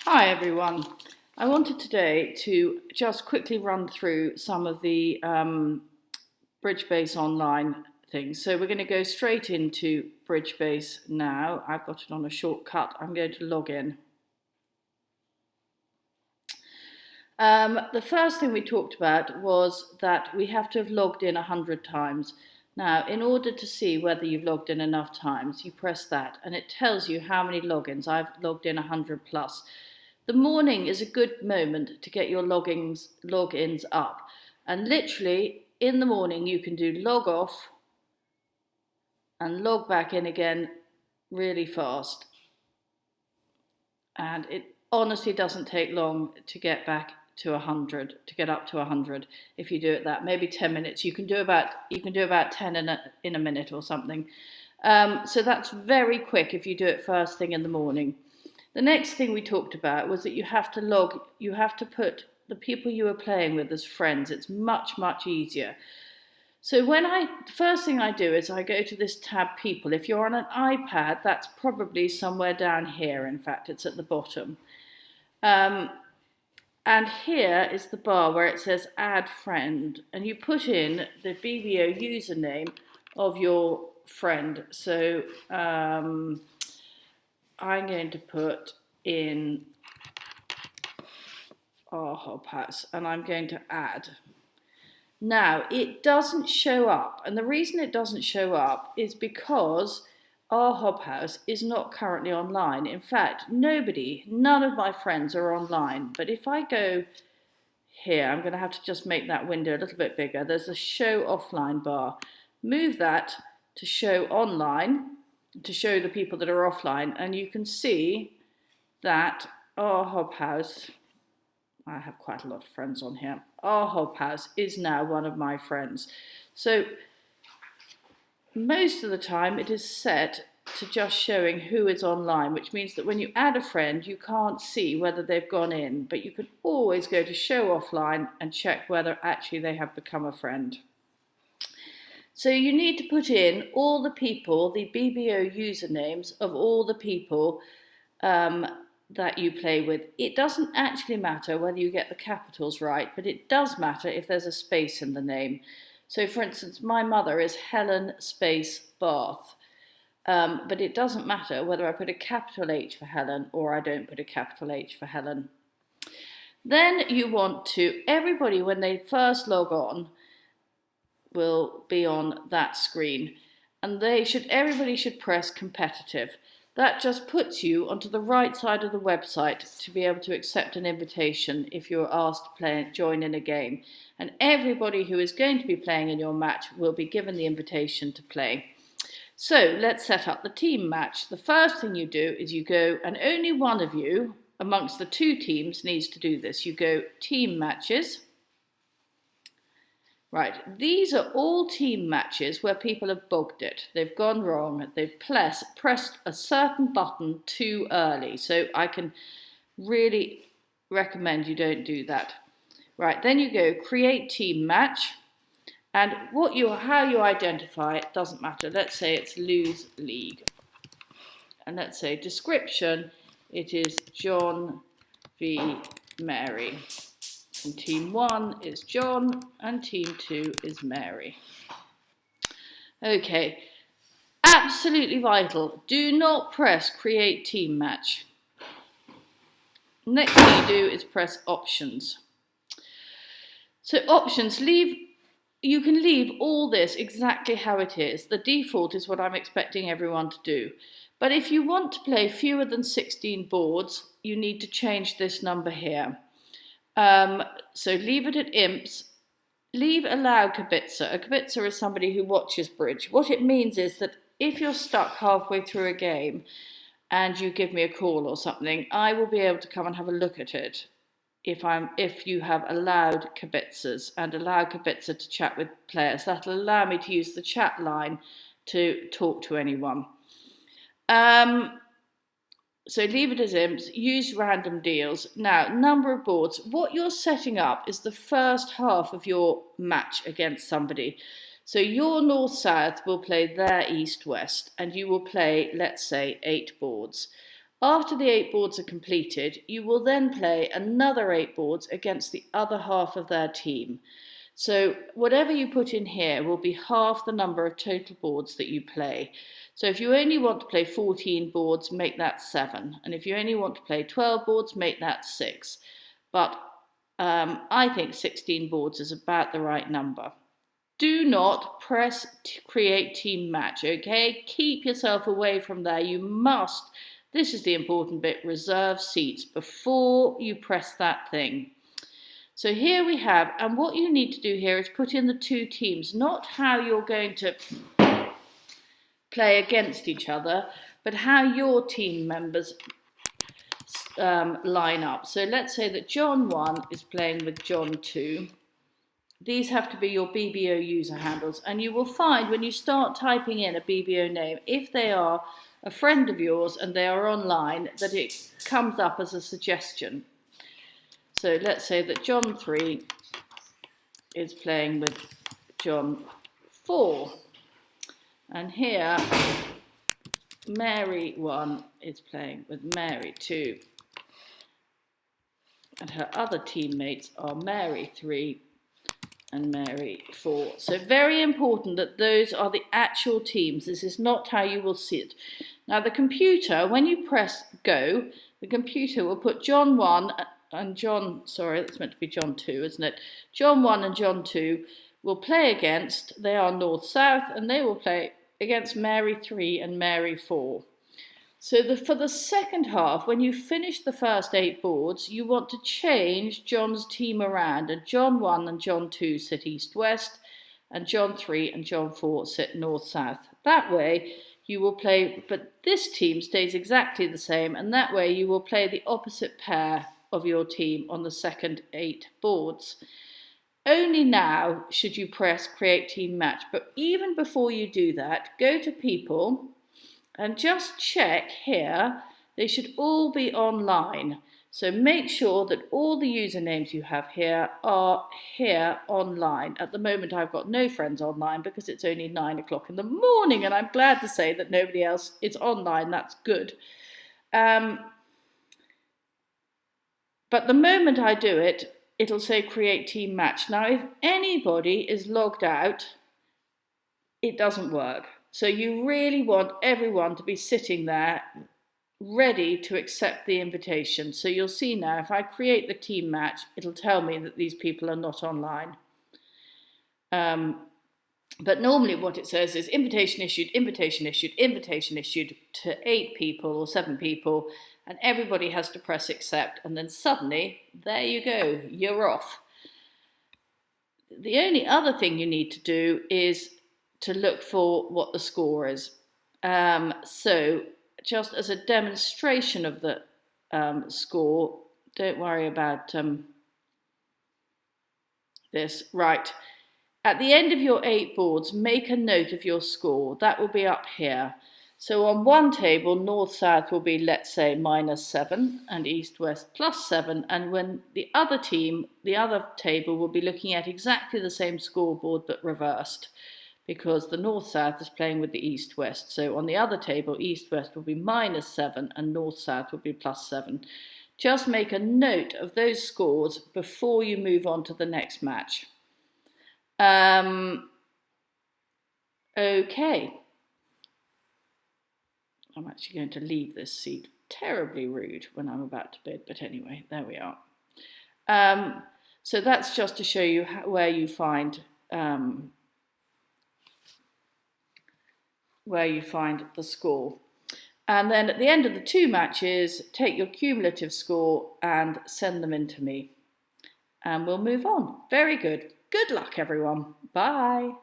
Hi everyone. I wanted today to just quickly run through some of the Bridgebase Online things. So we're going to go straight into Bridgebase now. I've got it on a shortcut. I'm going to log in. The first thing we talked about was that we have to have logged in 100 times. Now, in order to see whether you've logged in enough times, you press that and it tells you how many logins. I've logged in 100 plus. The morning is a good moment to get your logins up. And literally, in the morning, you can do log off and log back in again really fast. And it honestly doesn't take long to get back to 100, to get up to 100 if you do it that. Maybe 10 minutes. You can do about 10 in a minute or something. So that's very quick if you do it first thing in the morning. The next thing we talked about was that you have to put the people you are playing with as friends. It's much, much easier. So the first thing I do is I go to this tab people. If you're on an iPad, that's probably somewhere down here. In fact, it's at the bottom. And here is the bar where it says add friend. And you put in the BBO username of your friend. So I'm going to put in our hub house and I'm going to add. Now, it doesn't show up, and the reason it doesn't show up is because our hub house is not currently online. In fact, none of my friends are online. But if I go here, I'm going to have to just make that window a little bit bigger. There's a show offline bar. Move that to show online, to show the people that are offline, and you can see that our hub house, I have quite a lot of friends on here, our hub house is now one of my friends. So most of the time it is set to just showing who is online, which means that when you add a friend, you can't see whether they've gone in, but you can always go to show offline and check whether actually they have become a friend. So you need to put in all the people, the BBO usernames of all the people that you play with. It doesn't actually matter whether you get the capitals right, but it does matter if there's a space in the name. So for instance, my mother is Helen space Bath, but it doesn't matter whether I put a capital H for Helen or I don't put a capital H for Helen. Then you want to, everybody when they first log on, will be on that screen, and everybody should press competitive. That just puts you onto the right side of the website to be able to accept an invitation if you're asked to join in a game. And everybody who is going to be playing in your match will be given the invitation to play. So let's set up the team match. The first thing you do is you go, and only one of you amongst the two teams needs to do this. You go team matches. Right, these are all team matches where people have bugged it. They've gone wrong. They've pressed a certain button too early. So I can really recommend you don't do that. Right, then you go create team match. And how you identify it doesn't matter. Let's say it's lose league. And let's say description, it is John v Mary. And team 1 is John and team 2 is Mary. Okay, absolutely vital. Do not press create team match. Next thing you do is press options. So options, you can leave all this exactly how it is. The default is what I'm expecting everyone to do. But if you want to play fewer than 16 boards, you need to change this number here. So leave it at imps, leave allow kibitzer. A kibitzer is somebody who watches bridge. What it means is that if you're stuck halfway through a game and you give me a call or something, I will be able to come and have a look at it if you have allowed kibitzers and allow kibitzer to chat with players. That'll allow me to use the chat line to talk to anyone. So leave it as imps, use random deals. Now, number of boards. What you're setting up is the first half of your match against somebody. So your north-south will play their east-west, and you will play, let's say, 8 boards. After the 8 boards are completed, you will then play another 8 boards against the other half of their team. So whatever you put in here will be half the number of total boards that you play. So if you only want to play 14 boards, make that 7. And if you only want to play 12 boards, make that 6. But I think 16 boards is about the right number. Do not press create team match, okay? Keep yourself away from there. You must, this is the important bit, reserve seats before you press that thing. So here we have, and what you need to do here is put in the 2 teams, not how you're going to play against each other, but how your team members line up. So let's say that John 1 is playing with John 2. These have to be your BBO user handles, and you will find when you start typing in a BBO name, if they are a friend of yours and they are online, that it comes up as a suggestion. So let's say that John 3 is playing with John 4. And here, Mary 1 is playing with Mary 2. And her other teammates are Mary 3 and Mary 4. So very important that those are the actual teams. This is not how you will see it. Now the computer, when you press go, the computer will put John 1 and John, sorry, that's meant to be John 2, isn't it? John 1 and John 2 will play against, they are north-south, and they will play against Mary 3 and Mary 4. So for the second half, when you finish the first 8 boards, you want to change John's team around, and John 1 and John 2 sit east-west, and John 3 and John 4 sit north-south. That way you will play, but this team stays exactly the same, and that way you will play the opposite pair of your team on the second 8 boards. Only now should you press create team match, but even before you do that, go to people and just check here, they should all be online. So make sure that all the usernames you have here are here online. At the moment I've got no friends online because it's only 9 o'clock in the morning, and I'm glad to say that nobody else is online. That's good. But the moment I do it, it'll say create team match. Now, if anybody is logged out, it doesn't work. So you really want everyone to be sitting there ready to accept the invitation. So you'll see now, if I create the team match, it'll tell me that these people are not online. But normally what it says is invitation issued, invitation issued, invitation issued to 8 people or 7 people, and everybody has to press accept, and then suddenly, there you go, you're off. The only other thing you need to do is to look for what the score is. So just as a demonstration of the score, don't worry about this. Right, at the end of your 8 boards, make a note of your score. That will be up here. So on one table, north-south will be, let's say, -7 and east-west +7. And when the other team, the other table will be looking at exactly the same scoreboard but reversed, because the north-south is playing with the east-west. So on the other table, east-west will be -7 and north-south will be +7. Just make a note of those scores before you move on to the next match. Okay. I'm actually going to leave this seat. Terribly rude when I'm about to bid, but anyway, there we are. So that's just to show you where you find the score. And then at the end of the 2 matches, take your cumulative score and send them in to me. And we'll move on. Very good. Good luck, everyone. Bye.